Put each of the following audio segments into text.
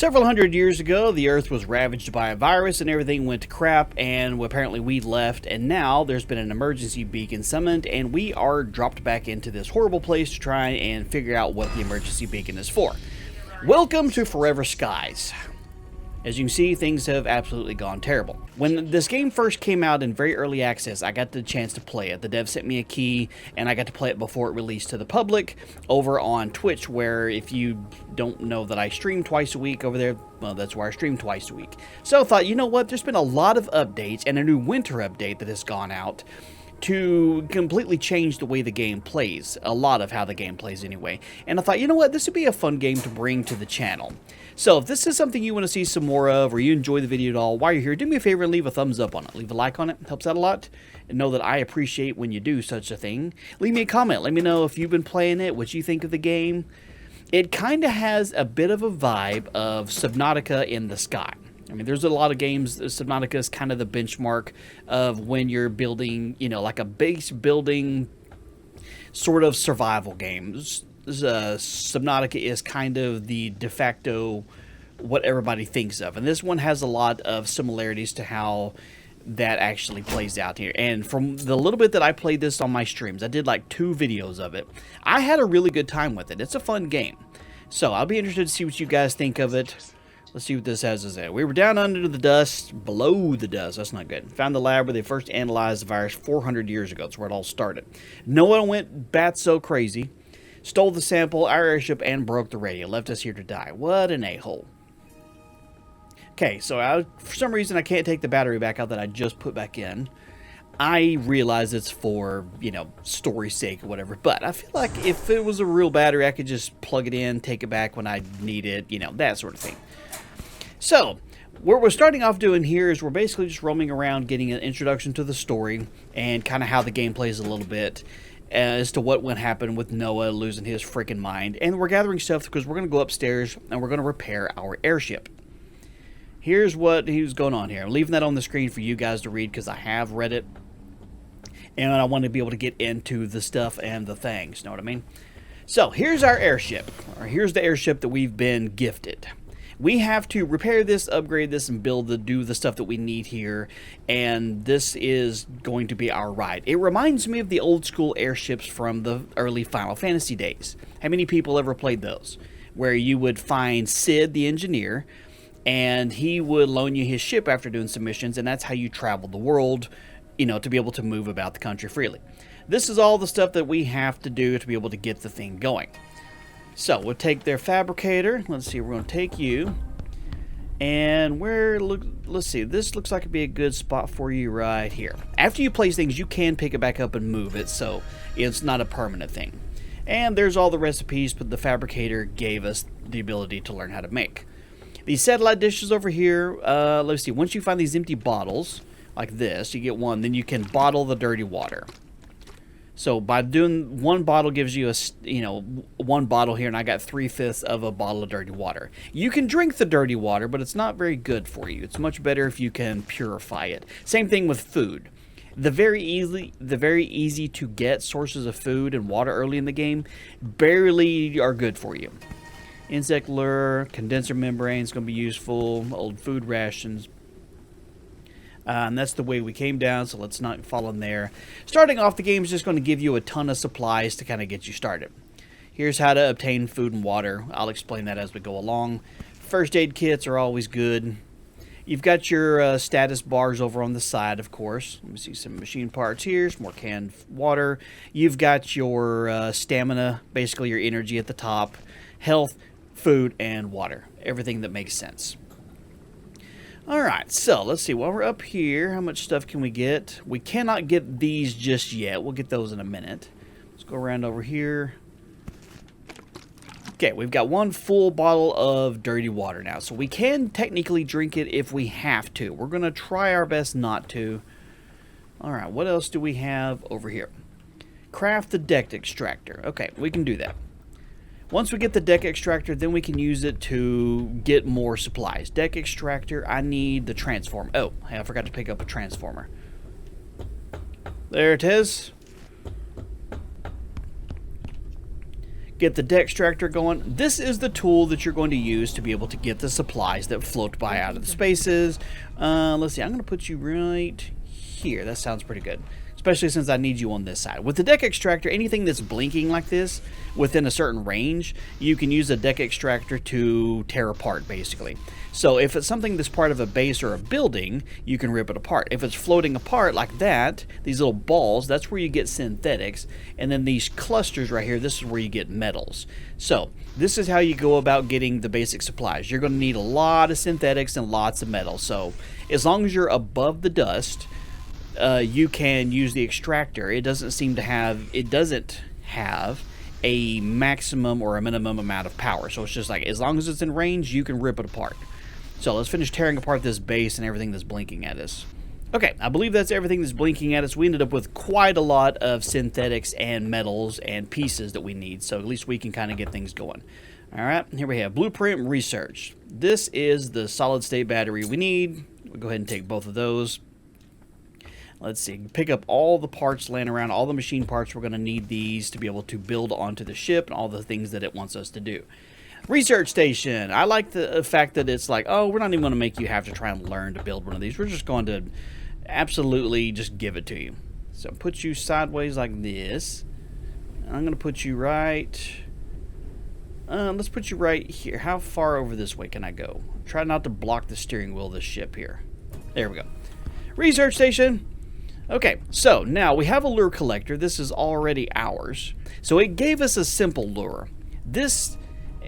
Several hundred years ago, the Earth was ravaged by a virus and everything went to crap, and apparently we left, and now there's been an emergency beacon summoned, and we are dropped back into this horrible place to try and figure out what the emergency beacon is for. Welcome to Forever Skies. As you can see, things have absolutely gone terrible. When this game first came out in very early access, I got the chance to play it. The dev sent me a key, and I got to play it before it released to the public over on Twitch, where if you don't know that I stream twice a week over there, well, that's where I stream twice a week. So I thought, you know what, there's been a lot of updates and a new winter update that has gone out to completely change the way the game plays, a lot of how the game plays anyway. And I thought, you know what, this would be a fun game to bring to the channel. So if this is something you want to see some more of, or you enjoy the video at all, while you're here, do me a favor and leave a thumbs up on it. Leave a like on it, helps out a lot. And know that I appreciate when you do such a thing. Leave me a comment, let me know if you've been playing it, what you think of the game. It kind of has a bit of a vibe of Subnautica in the sky. I mean, there's a lot of games. Subnautica is kind of the benchmark of when you're building, you know, like a base building sort of survival game. Subnautica is kind of the de facto what everybody thinks of. And this one has a lot of similarities to how that actually plays out here. And from the little bit that I played this on my streams, I did like 2 videos of it. I had a really good time with it. It's a fun game. So I'll be interested to see what you guys think of it. Let's see what this has to say. We were down under the dust, below the dust. That's not good. Found the lab where they first analyzed the virus 400 years ago. That's where it all started. No one went bat-so crazy. Stole the sample, our airship, and broke the radio. Left us here to die. What an a-hole. Okay, so for some reason I can't take the battery back out that I just put back in. I realize it's for, you know, story's sake or whatever, but I feel like if it was a real battery, I could just plug it in, take it back when I need it, you know, that sort of thing. So, what we're starting off doing here is we're basically just roaming around, getting an introduction to the story, and kind of how the game plays a little bit, as to what would happen with Noah losing his freaking mind. And we're gathering stuff because we're going to go upstairs, and we're going to repair our airship. Here's what he's going on here. I'm leaving that on the screen for you guys to read because I have read it. And I want to be able to get into the stuff and the things, know what I mean? So, here's our airship. Or here's the airship that we've been gifted. We have to repair this, upgrade this, and do the stuff that we need here. And this is going to be our ride. It reminds me of the old school airships from the early Final Fantasy days. How many people ever played those? Where you would find Sid, the engineer, and he would loan you his ship after doing some missions, and that's how you traveled the world, you know, to be able to move about the country freely. This is all the stuff that we have to do to be able to get the thing going. So, we'll take their fabricator. Let's see, we're going to take you. And let's see, this looks like it'd be a good spot for you right here. After you place things, you can pick it back up and move it, so it's not a permanent thing. And there's all the recipes, but the fabricator gave us the ability to learn how to make. These satellite dishes over here, let's see, once you find these empty bottles, like this, you get one, then you can bottle the dirty water. So by doing one bottle gives you one bottle here, and I got 3/5 of a bottle of dirty water. You can drink the dirty water, but it's not very good for you. It's much better if you can purify it. Same thing with food. The very easy to get sources of food and water early in the game barely are good for you. Insect lure, condenser membrane is going to be useful, old food rations. And that's the way we came down, so let's not fall in there. Starting off, the game is just going to give you a ton of supplies to kind of get you started. Here's how to obtain food and water. I'll explain that as we go along. First aid kits are always good. You've got your status bars over on the side, of course. Let me see some machine parts here, some more canned water. You've got your stamina, basically your energy at the top. Health, food, and water. Everything that makes sense. Alright, so let's see, while we're up here, how much stuff can we get? We cannot get these just yet. We'll get those in a minute. Let's go around over here. Okay, we've got one full bottle of dirty water now, so we can technically drink it if we have to. We're going to try our best not to. Alright, what else do we have over here? Craft the deck extractor. Okay, we can do that. Once we get the deck extractor, then we can use it to get more supplies. Deck extractor, I need the transformer. Oh, hey, I forgot to pick up a transformer. There it is. get the deck extractor going. This is the tool that you're going to use to be able to get the supplies that float by out of the spaces. Let's see, I'm going to put you right here. That sounds pretty good, especially since I need you on this side. With the deck extractor, anything that's blinking like this within a certain range, you can use a deck extractor to tear apart, basically. So if it's something that's part of a base or a building, you can rip it apart. If it's floating apart like that, these little balls, that's where you get synthetics. And then these clusters right here, this is where you get metals. So this is how you go about getting the basic supplies. You're going to need a lot of synthetics and lots of metal. So as long as you're above the dust, you can use the extractor. It doesn't have a maximum or a minimum amount of power. So it's just like, as long as it's in range, you can rip it apart. So let's finish tearing apart this base and everything that's blinking at us. Okay, I believe that's everything that's blinking at us. We ended up with quite a lot of synthetics and metals and pieces that we need, so at least we can kind of get things going. All right, here we have Blueprint Research. This is the solid state battery we need. We'll go ahead and take both of those. Let's see, pick up all the parts laying around, all the machine parts. We're going to need these to be able to build onto the ship and all the things that it wants us to do. Research station. I like the fact that it's like, oh, we're not even going to make you have to try and learn to build one of these. We're just going to absolutely just give it to you. So put you sideways like this. I'm going to put you right... let's put you right here. How far over this way can I go? Try not to block the steering wheel of this ship here. There we go. Research station. Okay, so now we have a lure collector. This is already ours. So it gave us a simple lure.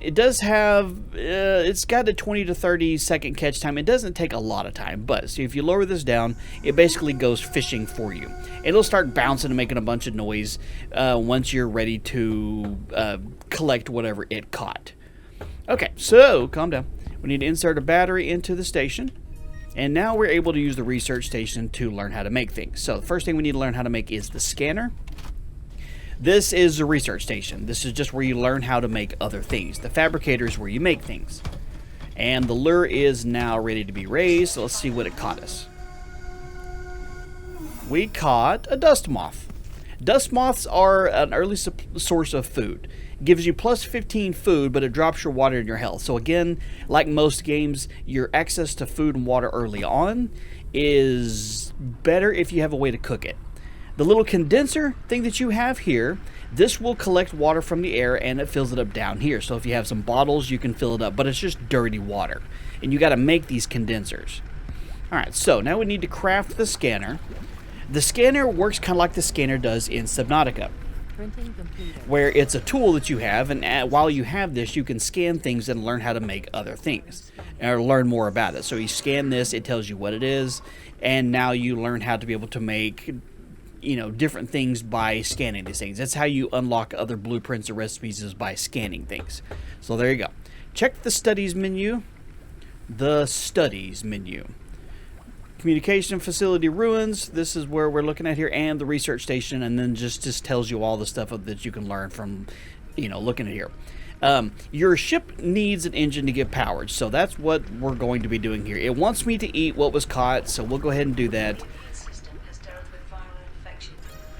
It does have, it's got a 20 to 30 second catch time. It doesn't take a lot of time, but see, if you lower this down, it basically goes fishing for you. It'll start bouncing and making a bunch of noise once you're ready to collect whatever it caught. Okay, so calm down. We need to insert a battery into the station. And now we're able to use the research station to learn how to make things. So the first thing we need to learn how to make is the scanner. This is the research station. This is just where you learn how to make other things. The fabricator is where you make things. And the lure is now ready to be raised. So let's see what it caught us. We caught a dust moth. Dust moths are an early source of food. It gives you plus 15 food, but it drops your water and your health. So again, like most games, your access to food and water early on is better if you have a way to cook it. The little condenser thing that you have here, this will collect water from the air and it fills it up down here. So if you have some bottles, you can fill it up, but it's just dirty water. And you got to make these condensers. All right, so now we need to craft the scanner. The scanner works kind of like the scanner does in Subnautica, where it's a tool that you have, and while you have this, you can scan things and learn how to make other things, or learn more about it. So you scan this, it tells you what it is, and now you learn how to be able to make, you know, different things by scanning these things. That's how you unlock other blueprints or recipes, is by scanning things. So there you go. Check the studies menu. The studies menu. Communication facility ruins, this is where we're looking at here, and the research station, and then just tells you all the stuff that you can learn from, you know, looking at here. Your ship needs an engine to get powered, so that's what we're going to be doing here. It wants me to eat what was caught, so we'll go ahead and do that.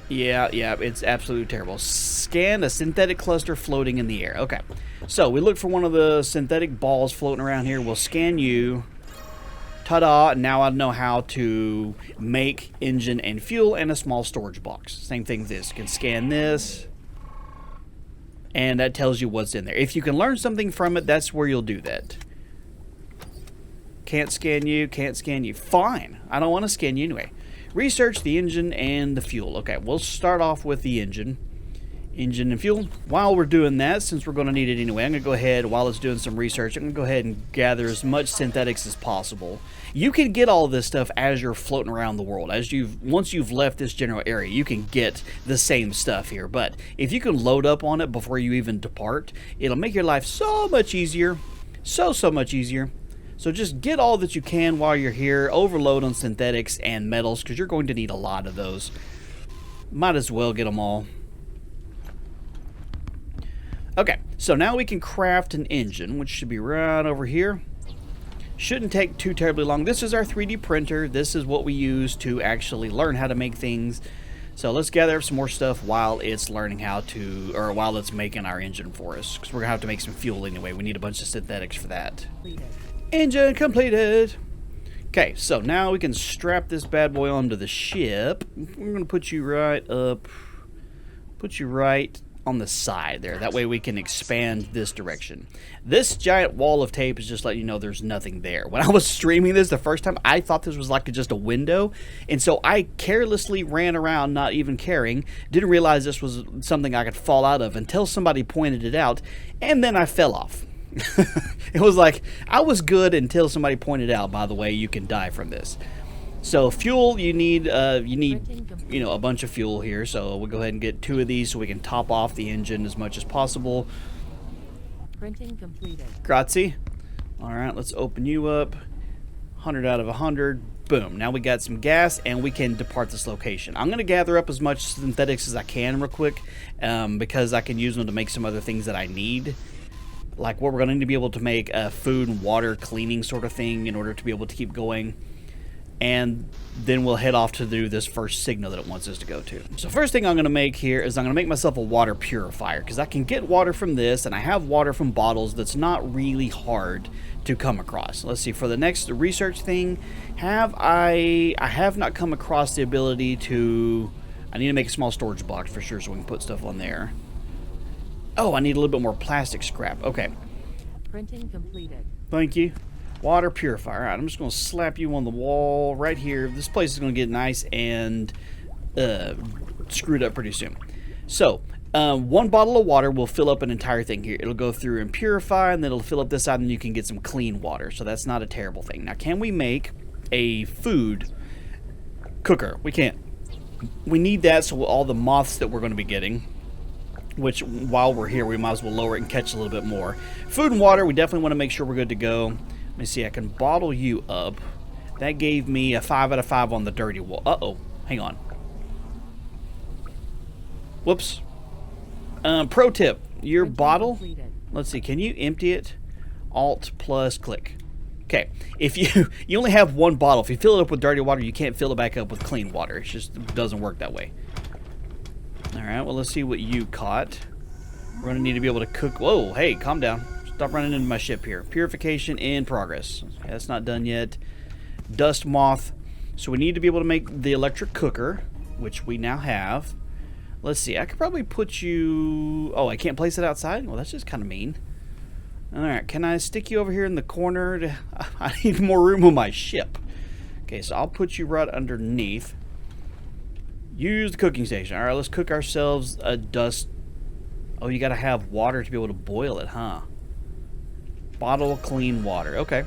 Yeah, it's absolutely terrible. Scan a synthetic cluster floating in the air. Okay, so we look for one of the synthetic balls floating around here. We'll scan you. Ta-da, now I know how to make engine and fuel and a small storage box. Same thing as this. You can scan this, and that tells you what's in there. If you can learn something from it, that's where you'll do that. Can't scan you, can't scan you. Fine, I don't want to scan you anyway. Research the engine and the fuel. Okay, we'll start off with the engine. Engine and fuel. While we're doing that, since we're going to need it anyway, I'm going to go ahead, while it's doing some research, I'm going to go ahead and gather as much synthetics as possible. You can get all this stuff as you're floating around the world. Once you've left this general area, you can get the same stuff here. But if you can load up on it before you even depart, it'll make your life so much easier. So much easier. So just get all that you can while you're here. Overload on synthetics and metals, because you're going to need a lot of those. Might as well get them all. Okay, so now we can craft an engine, which should be right over here. Shouldn't take too terribly long. This is our 3D printer. This is what we use to actually learn how to make things. So let's gather up some more stuff while it's learning how to, or while it's making our engine for us. Because we're going to have to make some fuel anyway. We need a bunch of synthetics for that. Engine completed. Okay, so now we can strap this bad boy onto the ship. We're going to put you right up. Put you right on the side there. That way we can expand this direction. This giant wall of tape is just letting you know there's nothing there. When I was streaming this the first time, I thought this was like just a window. And so I carelessly ran around, not even caring. Didn't realize this was something I could fall out of until somebody pointed it out. And then I fell off. It was like, I was good until somebody pointed out, by the way, you can die from this. So fuel, you need a bunch of fuel here. So we'll go ahead and get 2 of these so we can top off the engine as much as possible. Printing completed. Grazie. All right, let's open you up. 100 out of 100. Boom. Now we got some gas and we can depart this location. I'm going to gather up as much synthetics as I can real quick because I can use them to make some other things that I need. Like what we're going to need to be able to make a food and water cleaning sort of thing in order to be able to keep going. And then we'll head off to do this first signal that it wants us to go to. So first thing I'm going to make here is I'm going to make myself a water purifier because I can get water from this and I have water from bottles that's not really hard to come across. Let's see, for the next research thing, I have not come across the ability to, I need to make a small storage box for sure so we can put stuff on there. Oh, I need a little bit more plastic scrap. Okay. Printing completed. Thank you. Water purifier. All right, I'm just going to slap you on the wall right here. This place is going to get nice and screwed up pretty soon. So, 1 bottle of water will fill up an entire thing here. It'll go through and purify, and then it'll fill up this side, and you can get some clean water. So that's not a terrible thing. Now, can we make a food cooker? We can't. We need that so all the moths that we're going to be getting, which while we're here, we might as well lower it and catch a little bit more. Food and water, we definitely want to make sure we're good to go. Let me see, I can bottle you up. That gave me a 5 out of 5 on the dirty wall. Uh-oh, hang on. Whoops. Pro tip, your bottle, let's see, can you empty it? Alt plus click. Okay, if you only have 1 bottle. If you fill it up with dirty water, you can't fill it back up with clean water. It just doesn't work that way. All right, well, let's see what you caught. We're going to need to be able to cook. Whoa, hey, calm down. Stop running into my ship here. Purification in progress. Okay, that's not done yet. Dust moth. So we need to be able to make the electric cooker, which we now have. Let's see. I could probably put you... Oh, I can't place it outside? Well, that's just kind of mean. All right. Can I stick you over here in the corner? I need more room on my ship. Okay, so I'll put you right underneath. Use the cooking station. All right, let's cook ourselves a dust... Oh, you got to have water to be able to boil it, huh? Bottle of clean water. Okay.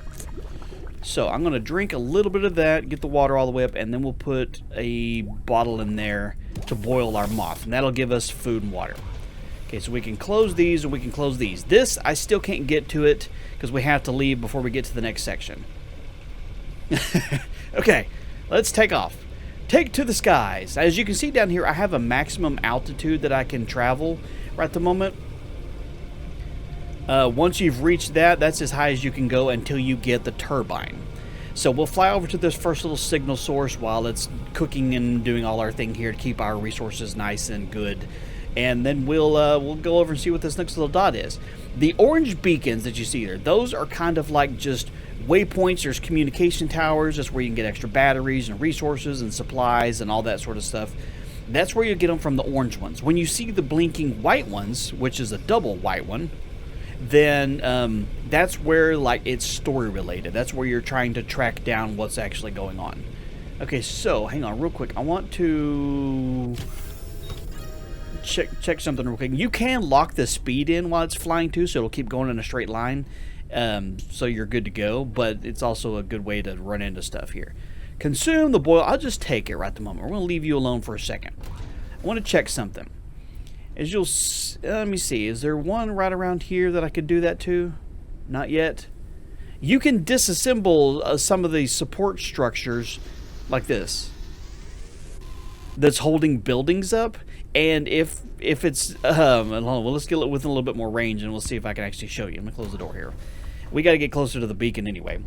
So I'm going to drink a little bit of that, get the water all the way up, and then we'll put a bottle in there to boil our moth. And that'll give us food and water. Okay, so we can close these and we can close these. This, I still can't get to it because we have to leave before we get to the next section. Okay, let's take off. Take to the skies. As you can see down here, I have a maximum altitude that I can travel right at the moment. Once you've reached that, that's as high as you can go until you get the turbine. So we'll fly over to this first little signal source while it's cooking and doing all our thing here to keep our resources nice and good. And then we'll go over and see what this next little dot is. The orange beacons that you see there, those are kind of like just waypoints. There's communication towers. That's where you can get extra batteries and resources and supplies and all that sort of stuff. That's where you get them from the orange ones. When you see the blinking white ones, which is a double white one, then that's where like it's story related. That's where you're trying to track down what's actually going on. Okay, so hang on real quick. I want to check something real quick. You can lock the speed in while it's flying too, so it'll keep going in a straight line. So you're good to go, but it's also a good way to run into stuff here. Consume the boil. I'll just take it right at the moment. We're going to leave you alone for a second. I want to check something. As you'll, let me see. Is there one right around here that I could do that to? Not yet. You can disassemble some of these support structures like this. That's holding buildings up. And if it's, hold on, well, let's get it within a little bit more range and we'll see if I can actually show you. I'm going to close the door here. We got to get closer to the beacon anyway.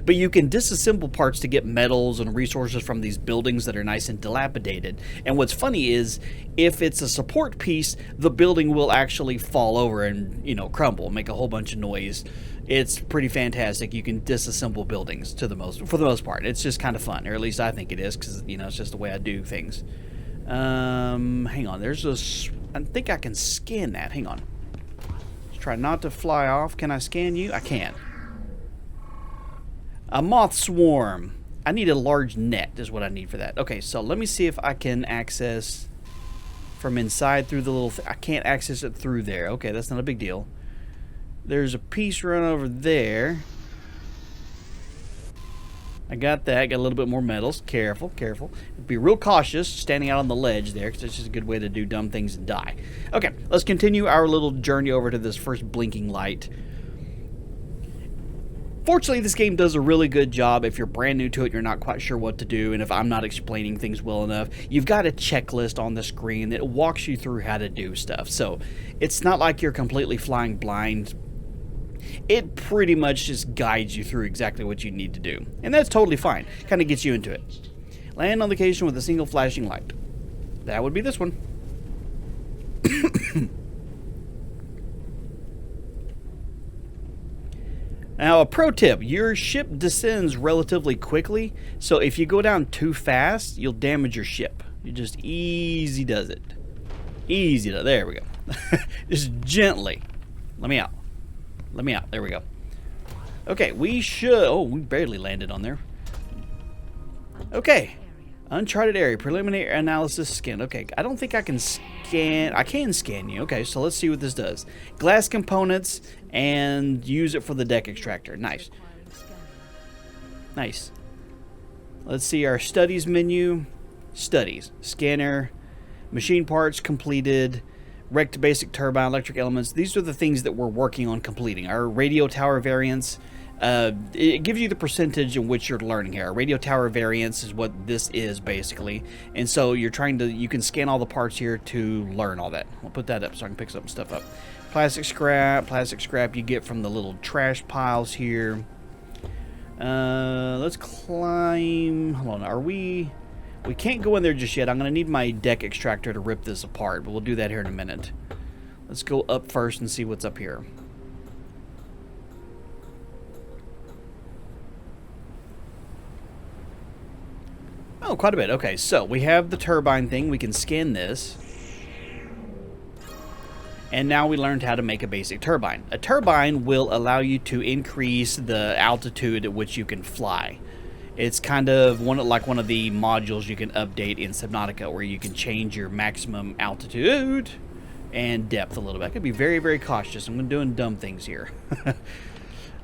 But you can disassemble parts to get metals and resources from these buildings that are nice and dilapidated. And what's funny is, if it's a support piece, the building will actually fall over and, you know, crumble, make a whole bunch of noise. It's pretty fantastic. You can disassemble buildings for the most part. It's just kind of fun, or at least I think it is, because, you know, it's just the way I do things. Hang on. I think I can scan that. Hang on. Let's try not to fly off. Can I scan you? I can. A moth swarm. I need a large net is what I need for that. Okay, so let me see if I can access from inside through the little... I can't access it through there. Okay, that's not a big deal. There's a piece run over there. I got that. Got a little bit more metals. Careful, careful. Be real cautious standing out on the ledge there, because it's just a good way to do dumb things and die. Okay, let's continue our little journey over to this first blinking light. Fortunately, this game does a really good job. If you're brand new to it, you're not quite sure what to do, and if I'm not explaining things well enough, you've got a checklist on the screen that walks you through how to do stuff. So it's not like you're completely flying blind. It pretty much just guides you through exactly what you need to do. And that's totally fine. Kind of gets you into it. Land on location with a single flashing light. That would be this one. Now, a pro tip, your ship descends relatively quickly, so if you go down too fast, you'll damage your ship. You just easy does it. Easy does. There we go. Just gently. Let me out. Let me out. There we go. Okay, we should... Oh, we barely landed on there. Okay. Uncharted area. Preliminary analysis scan. Okay, I don't think I can scan... I can scan you. Okay, so let's see what this does. Glass components and use it for the deck extractor. Nice. Nice. Let's see our studies menu. Studies. Scanner. Machine parts completed. Wrecked basic turbine, electric elements. These are the things that we're working on completing. Our radio tower variants. It gives you the percentage in which you're learning here. Our radio tower variants is what this is basically. And so you're trying to, you can scan all the parts here to learn all that. I'll put that up so I can pick some stuff up. Plastic scrap you get from the little trash piles here. Let's climb. Hold on, we can't go in there just yet. I'm going to need my deck extractor to rip this apart, but we'll do that here in a minute. Let's go up first and see what's up here. Oh, quite a bit. Okay, so we have the turbine thing. We can scan this. And now we learned how to make a basic turbine. A turbine will allow you to increase the altitude at which you can fly. It's kind of one of the modules you can update in Subnautica, where you can change your maximum altitude and depth a little bit. I could be very, very cautious. I'm doing dumb things here.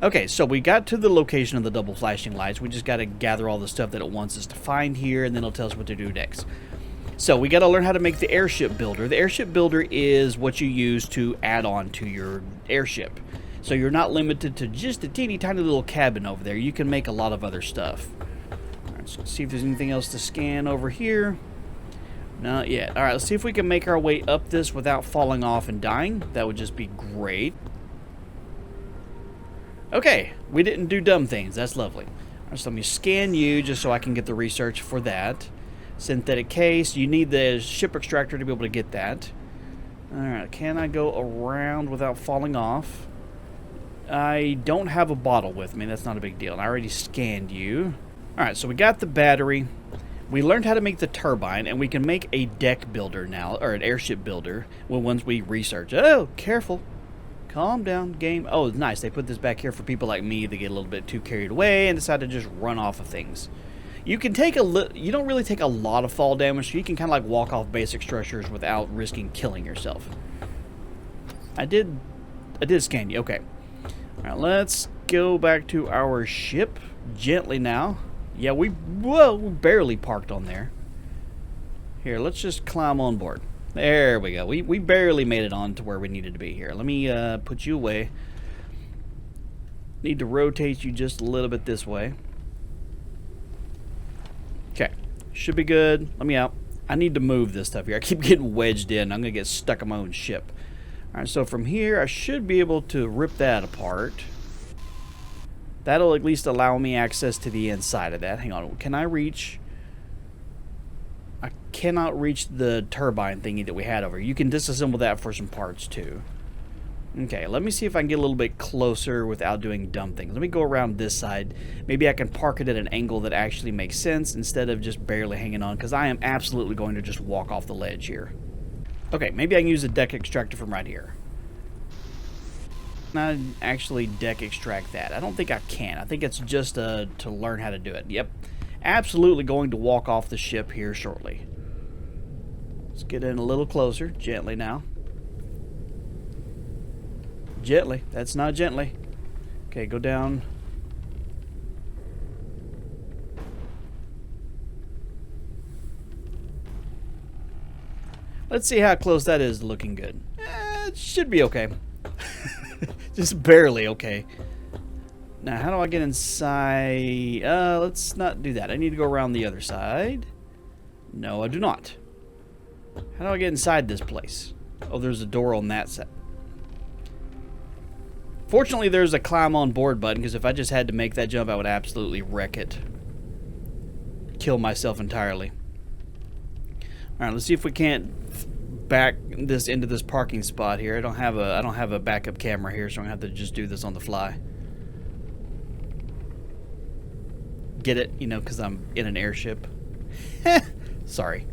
Okay, so we got to the location of the double flashing lights. We just got to gather all the stuff that it wants us to find here, and then it'll tell us what to do next. So we got to learn how to make the airship builder. The airship builder is what you use to add on to your airship. So you're not limited to just a teeny tiny little cabin over there. You can make a lot of other stuff. All right, so let's see if there's anything else to scan over here. Not yet. All right, let's see if we can make our way up this without falling off and dying. That would just be great. Okay, we didn't do dumb things. That's lovely. All right, so let me scan you just so I can get the research for that. Synthetic case. You need the ship extractor to be able to get that. All right, can I go around without falling off? I don't have a bottle with me. That's not a big deal. I already scanned you. All right, so we got the battery. We learned how to make the turbine, and we can make a deck builder now, or an airship builder, once we research. Oh, careful. Calm down, game. Oh, it's nice. They put this back here for people like me that get a little bit too carried away and decide to just run off of things. You can take you don't really take a lot of fall damage, so you can kind of like walk off basic structures without risking killing yourself. I did scan you. Okay. All right, let's go back to our ship gently now. Yeah, we barely parked on there. Here, let's just climb on board. There we go. We barely made it on to where we needed to be here. Let me put you away. Need to rotate you just a little bit this way. Okay. Should be good. Let me out. I need to move this stuff here. I keep getting wedged in. I'm going to get stuck on my own ship. Alright, so from here, I should be able to rip that apart. That'll at least allow me access to the inside of that. Hang on, can I reach... I cannot reach the turbine thingy that we had over here. You can disassemble that for some parts too. Okay, let me see if I can get a little bit closer without doing dumb things. Let me go around this side. Maybe I can park it at an angle that actually makes sense instead of just barely hanging on, because I am absolutely going to just walk off the ledge here. Okay, maybe I can use a deck extractor from right here. Not actually deck extract that. I don't think I can. I think it's just to learn how to do it. Yep. Absolutely going to walk off the ship here shortly. Let's get in a little closer. Gently now. Gently. That's not gently. Okay, go down. Let's see how close that is looking good. It should be okay. Just barely okay. Now, how do I get inside? Let's not do that. I need to go around the other side. No, I do not. How do I get inside this place? Oh, there's a door on that side. Fortunately, there's a climb on board button, because if I just had to make that jump, I would absolutely wreck it. Kill myself entirely. Alright, let's see if we can't back this into this parking spot here. I don't have a backup camera here, so I'm gonna have to just do this on the fly. Get it? You know, because I'm in an airship. Sorry.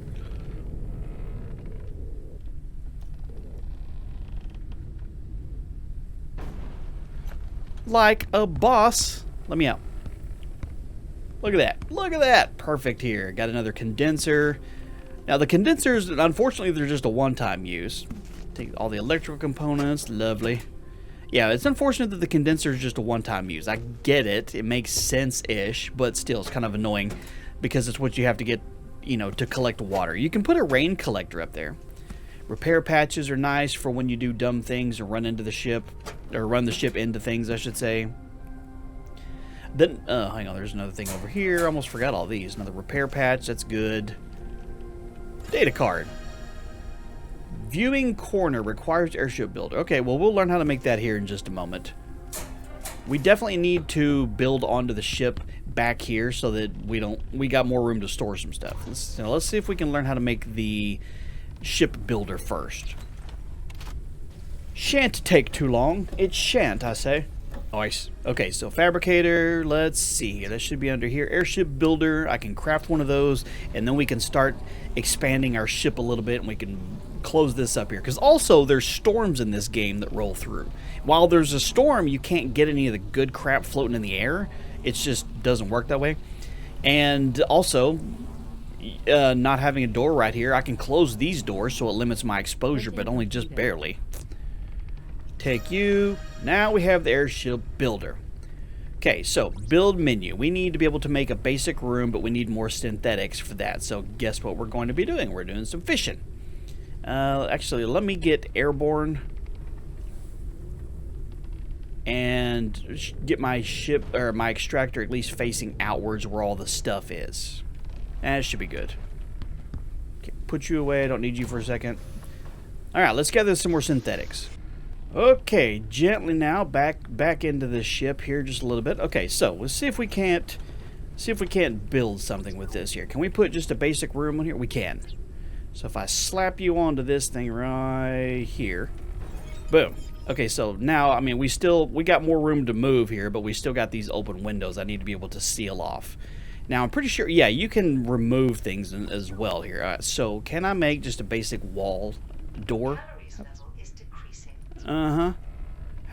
Like a boss. Let me out. Look at that. Look at that. Perfect here. Got another condenser. Now the condensers, unfortunately, they're just a one-time use. Take all the electrical components. Lovely. Yeah, it's unfortunate that the condenser is just a one-time use. I get it. It makes sense-ish, but still, it's kind of annoying because it's what you have to get, you know, to collect water. You can put a rain collector up there. Repair patches are nice for when you do dumb things or run into the ship, or run the ship into things, I should say. Then, hang on, there's another thing over here. I almost forgot all these. Another repair patch, that's good. Data card. Viewing corner requires airship builder. Okay, well, we'll learn how to make that here in just a moment. We definitely need to build onto the ship back here so that we got more room to store some stuff. Let's see if we can learn how to make the ship builder first. Shan't take too long. It shan't, I say. Nice. Okay, so fabricator, let's see here. That should be under here. Airship builder, I can craft one of those, and then we can start expanding our ship a little bit, and we can close this up here. Because also, there's storms in this game that roll through. While there's a storm, you can't get any of the good crap floating in the air. It just doesn't work that way. And also, not having a door right here, I can close these doors so it limits my exposure, but only just barely. Take you. Now we have the airship builder. Okay, so build menu. We need to be able to make a basic room, but we need more synthetics for that. So guess what we're going to be doing? We're doing some fishing. Actually, let me get airborne and get my ship, or my extractor, at least facing outwards where all the stuff is. That should be good. Okay, put you away. I don't need you for a second. All right, let's gather some more synthetics. Okay, gently now back into this ship here just a little bit. Okay, so let's see if we can't build something with this here. Can we put just a basic room on here? We can. So if I slap you onto this thing right here, boom. Okay, so now I mean we got more room to move here, but we still got these open windows I need to be able to seal off. Now I'm pretty sure, yeah, you can remove things as well here. So can I make just a basic wall door? How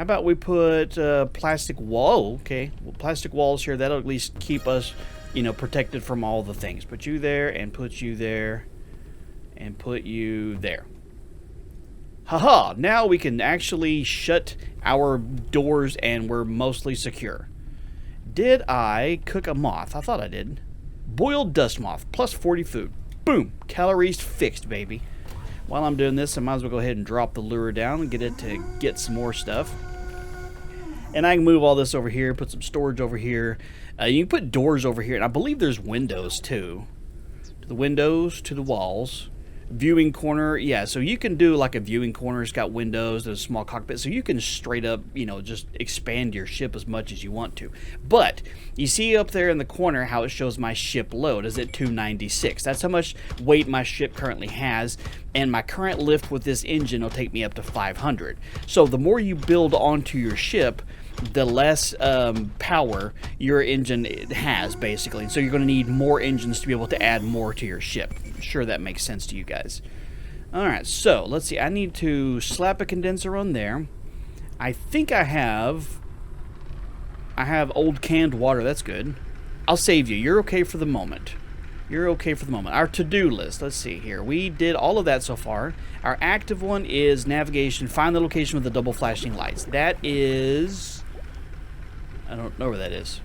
about we put plastic wall? Okay, well, plastic walls here. That'll at least keep us, you know, protected from all the things. Put you there, and put you there, and put you there. Haha! Now we can actually shut our doors, and we're mostly secure. Did I cook a moth? I thought I did. Boiled dust moth, plus 40 food. Boom! Calories fixed, baby. While I'm doing this, I might as well go ahead and drop the lure down and get it to get some more stuff. And I can move all this over here, put some storage over here. You can put doors over here, and I believe there's windows too. To the windows, to the walls. Viewing corner, yeah, so you can do like a viewing corner. It's got windows, there's a small cockpit, so you can straight up, you know, just expand your ship as much as you want to. But you see up there in the corner how it shows my ship load is at 296. That's how much weight my ship currently has, and my current lift with this engine will take me up to 500. So the more you build onto your ship, the less power your engine has, basically. And so you're going to need more engines to be able to add more to your ship. I'm sure that makes sense to you guys. Alright, so let's see. I need to slap a condenser on there. I think I have old canned water. That's good. I'll save you. You're okay for the moment. You're okay for the moment. Our to-do list. Let's see here. We did all of that so far. Our active one is navigation. Find the location with the double flashing lights. That is... I don't know where that is.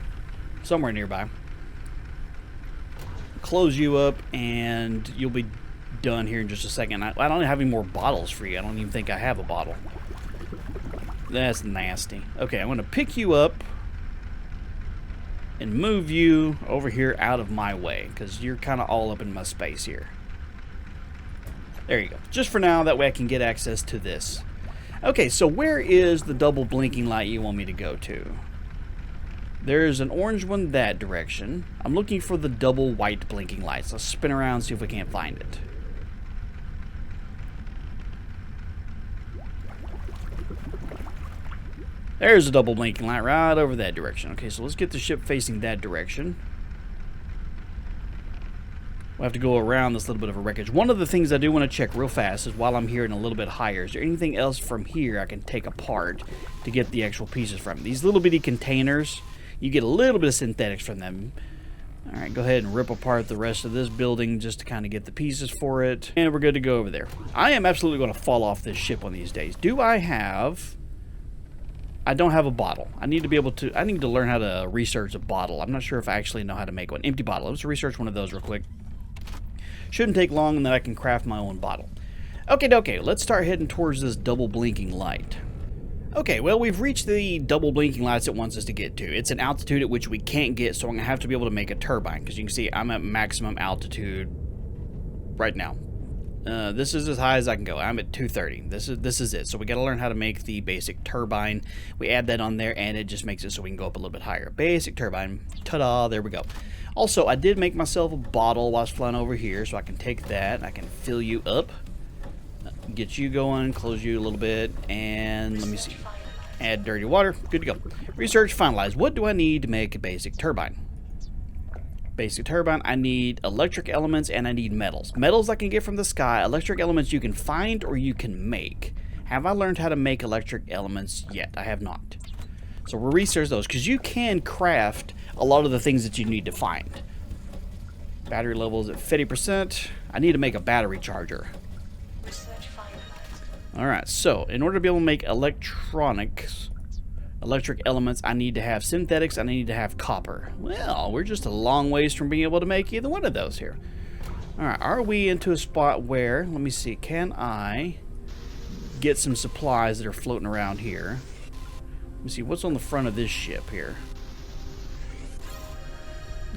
Somewhere nearby. Close you up, and you'll be done here in just a second. I don't have any more bottles for you. I don't even think I have a bottle. That's nasty. Okay, I'm going to pick you up and move you over here out of my way, because you're kind of all up in my space here. There you go. Just for now, that way I can get access to this. Okay, so where is the double blinking light you want me to go to? There's an orange one that direction. I'm looking for the double white blinking lights. Let's spin around and see if we can't find it. There's a double blinking light right over that direction. Okay, so let's get the ship facing that direction. We'll have to go around this little bit of a wreckage. One of the things I do want to check real fast is while I'm here and a little bit higher, is there anything else from here I can take apart to get the actual pieces from? These little bitty containers, you get a little bit of synthetics from them. Alright, go ahead and rip apart the rest of this building just to kind of get the pieces for it. And we're good to go over there. I am absolutely going to fall off this ship one of these days. Do I have... I don't have a bottle. I need to learn how to research a bottle. I'm not sure if I actually know how to make one. Empty bottle. Let's research one of those real quick. Shouldn't take long, and then I can craft my own bottle. Okay, let's start heading towards this double blinking light. Okay, well, we've reached the double blinking lights it wants us to get to. It's an altitude at which we can't get, so I'm going to have to be able to make a turbine, because you can see I'm at maximum altitude right now. This is as high as I can go. I'm at 230. This is it. So we got to learn how to make the basic turbine. We add that on there, and it just makes it so we can go up a little bit higher. Basic turbine. Ta-da! There we go. Also, I did make myself a bottle while I was flying over here, so I can take that. I can fill you up, get you going, close you a little bit, and let me see. Add dirty water. Good to go. Research finalized. What do I need to make a basic turbine? Basic turbine, I need electric elements and I need metals. Metals I can get from the sky. Electric elements you can find or you can make. Have I learned how to make electric elements yet? I have not. So we'll research those because you can craft a lot of the things that you need to find. Battery levels at 50%. I need to make a battery charger. Alright, so in order to be able to make electric elements, I need to have synthetics, and I need to have copper. Well, we're just a long ways from being able to make either one of those here. Alright, are we into a spot where, let me see, can I get some supplies that are floating around here? Let me see, what's on the front of this ship here?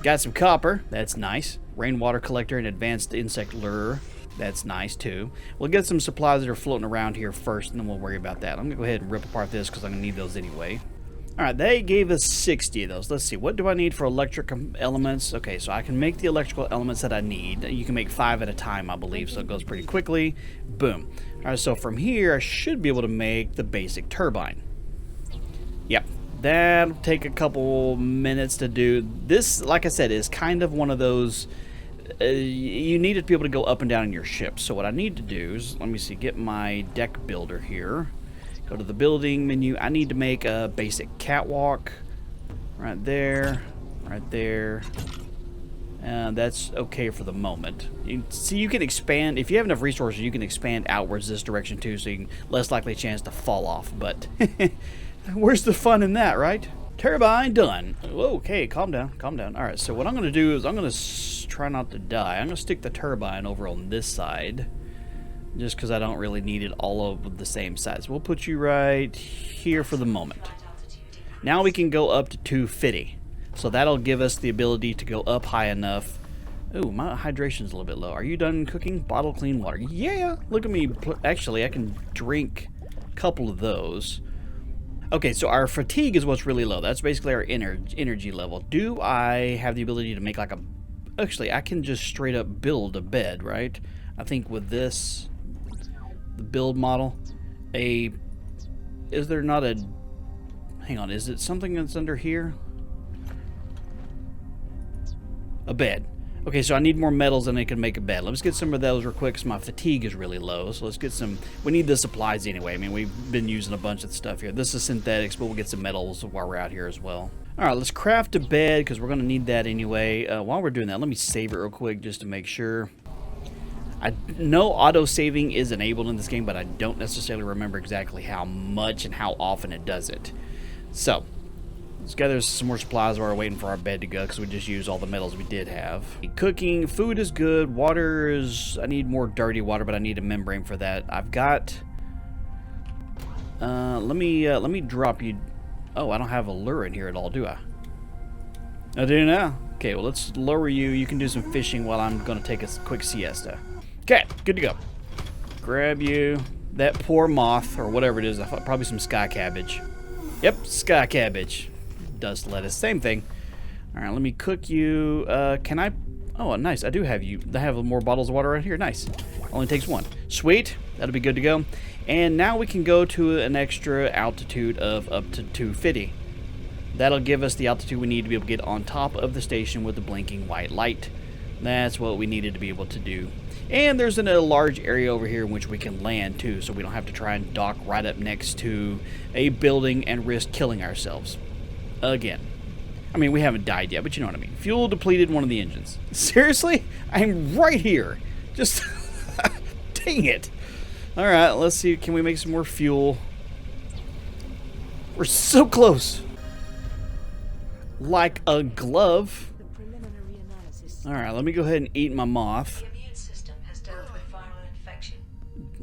Got some copper, that's nice. Rainwater collector and advanced insect lure. That's nice too. We'll get some supplies that are floating around here first, and then we'll worry about that. I'm gonna go ahead and rip apart this because I'm gonna need those anyway. Alright, they gave us 60 of those. Let's see, what do I need for electric elements? Okay, so I can make the electrical elements that I need. You can make 5 at a time, I believe, so it goes pretty quickly. Boom. Alright, so from here I should be able to make the basic turbine. Yep. That'll take a couple minutes to do. This, like I said, is kind of one of those... you need to be able to go up and down in your ship. So what I need to do is, let me see, get my deck builder here. Go to the building menu. I need to make a basic catwalk. Right there. Right there. That's okay for the moment. See, you can expand. If you have enough resources, you can expand outwards this direction too, so you can less likely a chance to fall off. But where's the fun in that, right? Turbine done. Whoa, okay, calm down, calm down. Alright, so what I'm going to do is I'm going to try not to die. I'm going to stick the turbine over on this side, just because I don't really need it all over the same size. We'll put you right here for the moment. Now we can go up to 250. So that'll give us the ability to go up high enough Ooh, my hydration's a little bit low. Are you done cooking? Bottle clean water. Yeah, look at me. Actually, I can drink a couple of those. Okay, so our fatigue is what's really low. That's basically our energy level. Do I have the ability to make like a... Actually, I can just straight up build a bed, right? I think with this, the build model, is there not a... Hang on, is it something that's under here? A bed. Okay, so I need more metals than I can make a bed. Let's get some of those real quick because my fatigue is really low. So let's get some... We need the supplies anyway. I mean, we've been using a bunch of stuff here. This is synthetics, but we'll get some metals while we're out here as well. All right, let's craft a bed because we're going to need that anyway. While we're doing that, let me save it real quick just to make sure. I know auto-saving is enabled in this game, but I don't necessarily remember exactly how much and how often it does it. So... let's gather some more supplies while we're waiting for our bed to go because we just used all the metals we did have. Cooking, food is good. Water is... I need more dirty water, but I need a membrane for that. I've got... let me drop you... Oh, I don't have a lure in here at all, do I? I do now. Okay, well, let's lower you. You can do some fishing while I'm going to take a quick siesta. Okay, good to go. Grab you. That poor moth, or whatever it is. I thought probably some sky cabbage. Yep, sky cabbage. Dust lettuce, same thing. All right, let me cook you. Can I... Oh, nice. I do have you. I have more bottles of water right here. Nice. Only takes one. Sweet. That'll be good to go. And now we can go to an extra altitude of up to 250. That'll give us the altitude we need to be able to get on top of the station with the blinking white light. That's what we needed to be able to do. And there's a large area over here in which we can land too, so we don't have to try and dock right up next to a building and risk killing ourselves. Again. I mean, we haven't died yet, but you know what I mean. Fuel depleted one of the engines. Seriously? I'm right here. Just... dang it. Alright, let's see. Can we make some more fuel? We're so close. Like a glove. Alright, let me go ahead and eat my moth. The immune system has dealt with viral infection.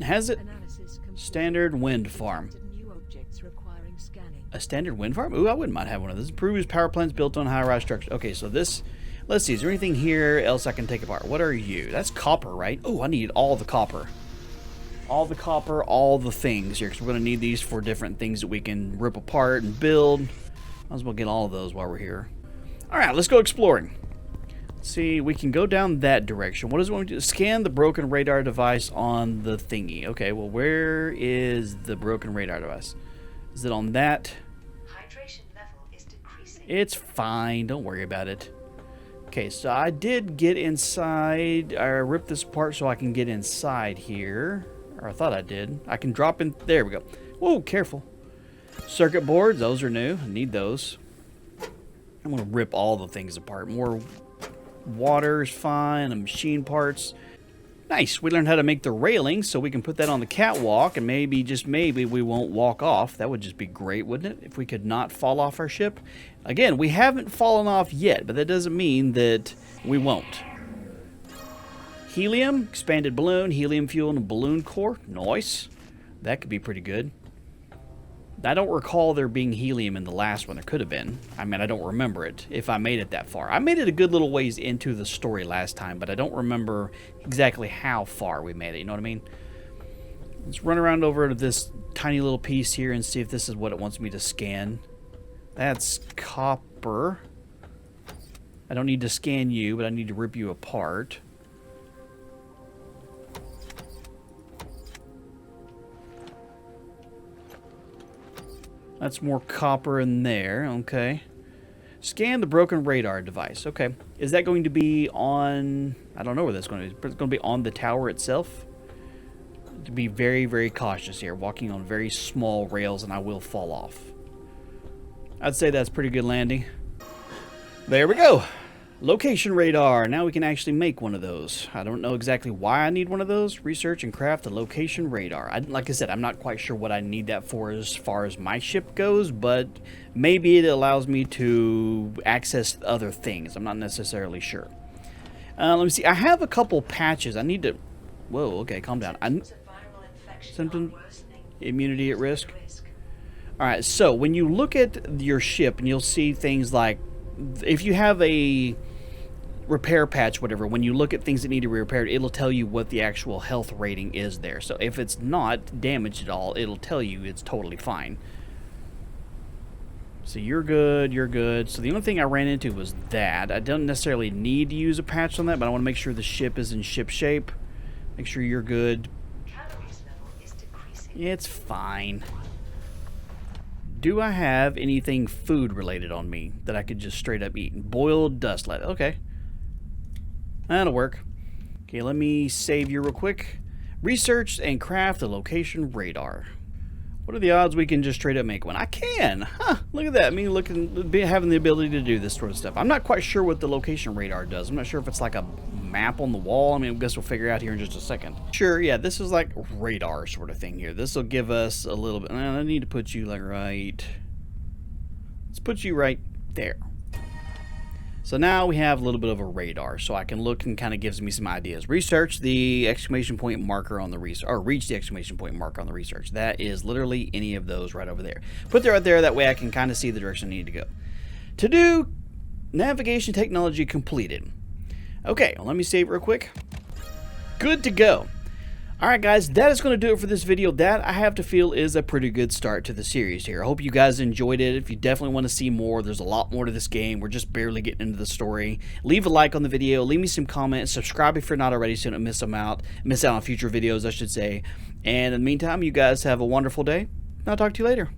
Has it? Standard wind farm. New objects requiring scanning. A standard wind farm? Ooh, I wouldn't mind having one of those. Improves power plants built on high-rise structures. Okay, so this... Let's see. Is there anything here else I can take apart? What are you? That's copper, right? Oh, I need all the copper. All the copper, all the things here. Because we're going to need these for different things that we can rip apart and build. Might as well get all of those while we're here. Alright, let's go exploring. Let's see, we can go down that direction. What does it want me to do? Scan the broken radar device on the thingy. Okay, well, where is the broken radar device? Is it on that? Hydration level is decreasing. It's fine. Don't worry about it. Okay, so I did get inside. I ripped this apart so I can get inside here. Or I thought I did. I can drop in. There we go. Whoa, careful. Circuit boards. Those are new. I need those. I'm going to rip all the things apart. More water is fine. And machine parts. Nice. We learned how to make the railing so we can put that on the catwalk. And maybe, just maybe, we won't walk off. That would just be great, wouldn't it? If we could not fall off our ship. Again, we haven't fallen off yet, but that doesn't mean that we won't. Helium, expanded balloon, helium fuel, and a balloon core. Nice. That could be pretty good. I don't recall there being helium in the last one. There could have been. I mean, I don't remember it, if I made it that far. I made it a good little ways into the story last time, but I don't remember exactly how far we made it. You know what I mean? Let's run around over to this tiny little piece here and see if this is what it wants me to scan. That's copper. I don't need to scan you, but I need to rip you apart. That's more copper in there. Okay. Scan the broken radar device. Okay. Is that going to be on... I don't know where that's going to be. It's going to be on the tower itself. To be very, very cautious here. Walking on very small rails and I will fall off. I'd say that's pretty good landing. There we go. Location radar. Now we can actually make one of those. I don't know exactly why I need one of those. Research and craft a location radar. Like I said, I'm not quite sure what I need that for as far as my ship goes, but maybe it allows me to access other things. I'm not necessarily sure. Let me see. I have a couple patches. I need to... Whoa, okay, calm down. Symptom immunity at risk. Alright, so when you look at your ship and you'll see things like... If you have a repair patch, whatever, when you look at things that need to be repaired, it'll tell you what the actual health rating is there. So if it's not damaged at all, it'll tell you it's totally fine. So you're good, you're good. So the only thing I ran into was that. I don't necessarily need to use a patch on that, but I want to make sure the ship is in ship shape. Make sure you're good. Calories level is decreasing. It's fine. Do I have anything food related on me that I could just straight up eat? Boiled dust let. Okay. That'll work. Okay, let me save you real quick. Research and craft the location radar. What are the odds we can just straight up make one? I can! Huh, look at that. Me having the ability to do this sort of stuff. I'm not quite sure what the location radar does. I'm not sure if it's like a map on the wall. I mean, I guess we'll figure out here in just a second. Sure, yeah, this is like radar sort of thing here. This will give us a little bit. I need to put you like right. Let's put you right there. So now we have a little bit of a radar, so I can look and kind of gives me some ideas. Research the exclamation point marker on the research, or reach the exclamation point marker on the research. That is literally any of those right over there. Put that right there, that way I can kind of see the direction I need to go. To do, navigation technology completed. Okay, well, let me save it real quick. Good to go. Alright guys, that is going to do it for this video. That, I have to feel, is a pretty good start to the series here. I hope you guys enjoyed it. If you definitely want to see more, there's a lot more to this game. We're just barely getting into the story. Leave a like on the video. Leave me some comments. Subscribe if you're not already so you don't miss out on future videos, I should say. And in the meantime, you guys have a wonderful day. I'll talk to you later.